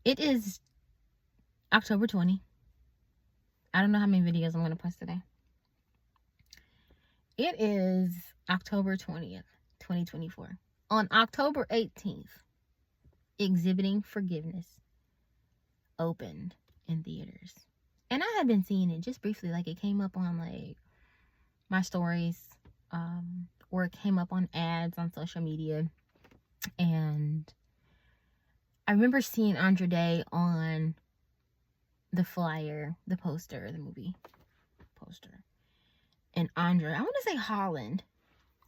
It is October 20. I don't know how many videos I'm going to post today. It is October 20th, 2024. On October 18th, Exhibiting Forgiveness opened in theaters. And I had been seeing it just briefly, like it came up on like my stories, or it came up on ads on social media. And I remember seeing Andra on the flyer, the poster, the movie poster. And Andra, I want to say Holland.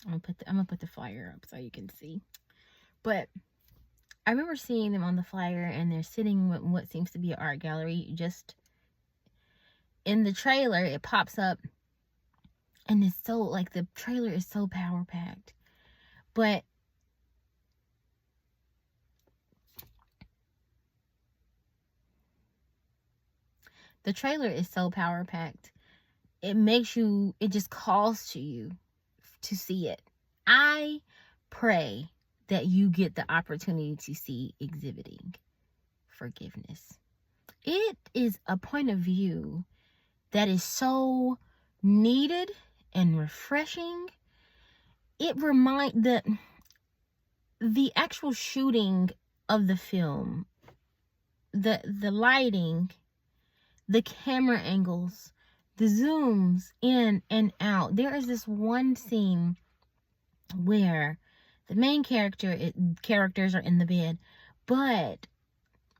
I'm gonna put the flyer up so you can see. But I remember seeing them on the flyer, and they're sitting in what seems to be an art gallery. Just in the trailer, it pops up, and it's so, like, the trailer is so power packed. But the trailer is so power packed. It just calls to you to see it. I pray that you get the opportunity to see Exhibiting Forgiveness. It is a point of view that is so needed and refreshing. It reminds the actual shooting of the film, the lighting, the camera angles, the zooms in and out. There is this one scene where the main characters are in the bed, but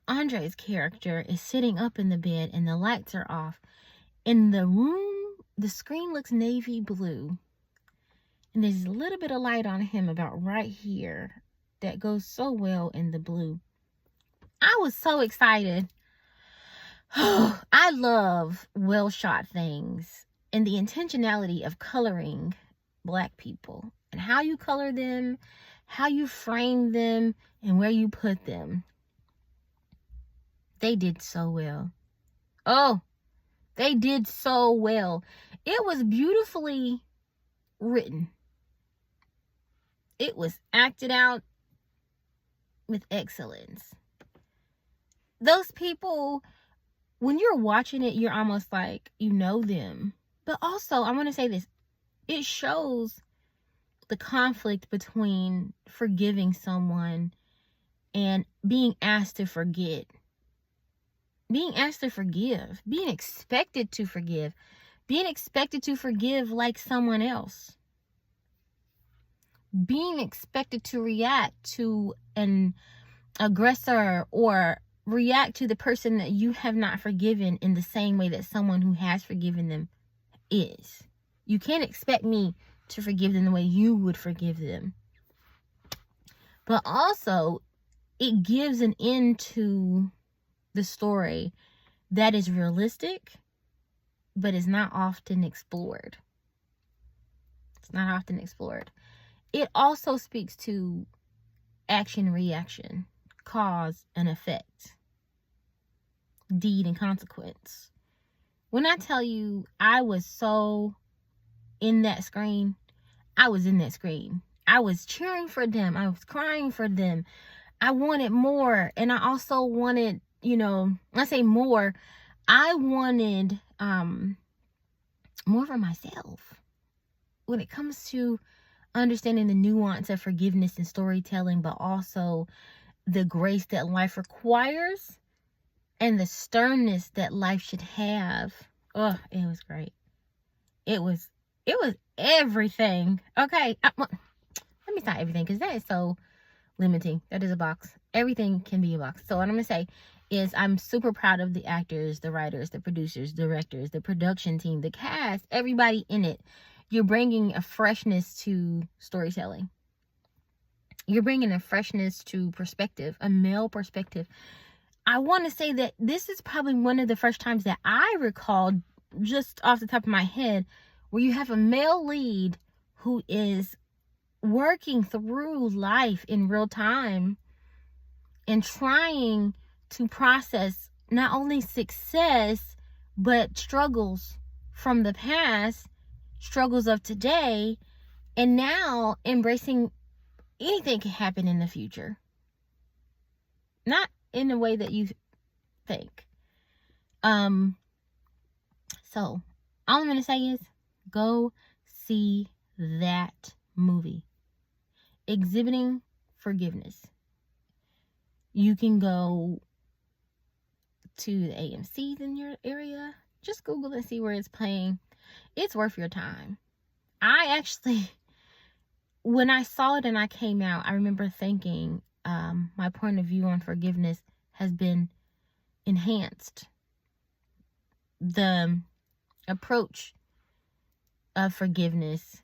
Andre's character is sitting up in the bed and the lights are off. In the room, the screen looks navy blue, and there's a little bit of light on him about right here that goes so well in the blue. I was so excited. I love well shot things and the intentionality of coloring Black people and how you color them, how you frame them, and where you put them. They did so well. Oh, they did so well. It was beautifully written. It was acted out with excellence. Those people, when you're watching it, you're almost like you know them. But also, I want to say this. It shows the conflict between forgiving someone and being asked to forget. Being asked to forgive. Being expected to forgive. Being expected to forgive like someone else. Being expected to react to an aggressor or react to the person that you have not forgiven in the same way that someone who has forgiven them is. You can't expect me to forgive them the way you would forgive them. But also, it gives an end to the story that is realistic, but is not often explored. It's not often explored. It also speaks to action, reaction, cause and effect, deed and consequence. When I tell you I was so in that screen, I was in that screen. I was cheering for them. I was crying for them. I wanted more. And I also wanted, I say more, I wanted more for myself. When it comes to understanding the nuance of forgiveness and storytelling, but also the grace that life requires and the sternness that life should have. Oh, it was great. It was everything. Okay, let me say everything, because that is so limiting. That is a box. Everything can be a box. So what I'm gonna say is I'm super proud of the actors, the writers, the producers, directors, the production team, the cast, everybody in it. You're bringing a freshness to storytelling. You're bringing a freshness to perspective, a male perspective. I want to say that this is probably one of the first times that I recall, just off the top of my head, where you have a male lead who is working through life in real time and trying to process not only success, but struggles from the past, struggles of today, and now embracing anything can happen in the future. Not in the way that you think. So all I'm going to say is go see that movie, Exhibiting Forgiveness. You can go to the AMCs in your area. Just Google and see where it's playing. It's worth your time. I actually, when I saw it and I came out, I remember thinking my point of view on forgiveness has been enhanced. The approach of forgiveness,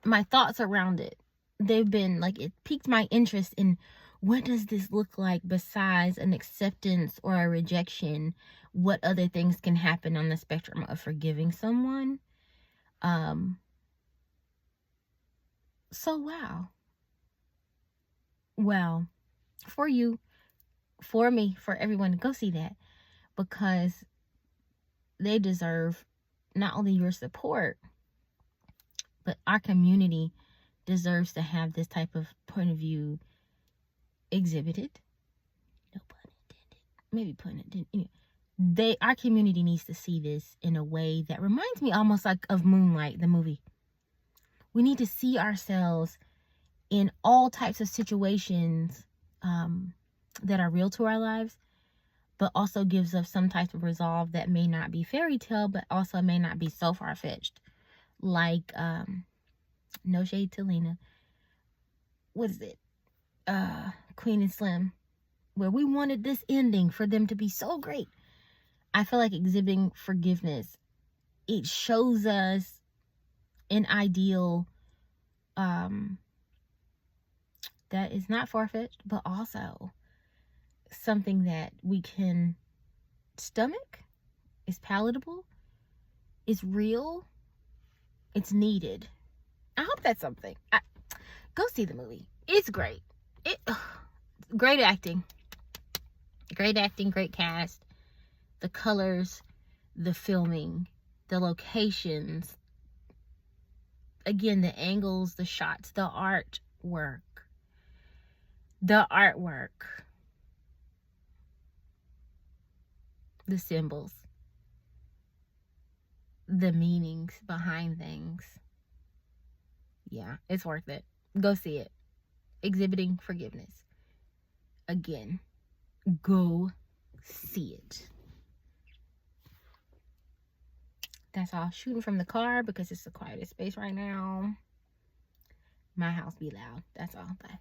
my thoughts around it, they've been like, it piqued my interest in what does this look like besides an acceptance or a rejection. What other things can happen on the spectrum of forgiving someone? So wow, for you, for me, for everyone, go see that, because they deserve not only your support, but our community deserves to have this type of point of view exhibited. No pun intended. Maybe pun intended. Our community needs to see this in a way that reminds me almost like of Moonlight, the movie. We need to see ourselves in all types of situations that are real to our lives, but also gives us some type of resolve that may not be fairy tale, but also may not be so far-fetched. Like, no shade to Lena. What is it? Queen and Slim, where we wanted this ending for them to be so great. I feel like Exhibiting Forgiveness, it shows us an ideal that is not far-fetched, but also something that we can stomach, is palatable, is real, it's needed. I hope that's something. Go see the movie. It's great. Great acting. Great acting, great cast. The colors, the filming, the locations. Again, the angles, the shots, the artwork. The symbols. The meanings behind things. Yeah, it's worth it. Go see it. Exhibiting Forgiveness. Again, go see it. That's all. Shooting from the car because it's the quietest space right now. My house be loud. That's all. Bye.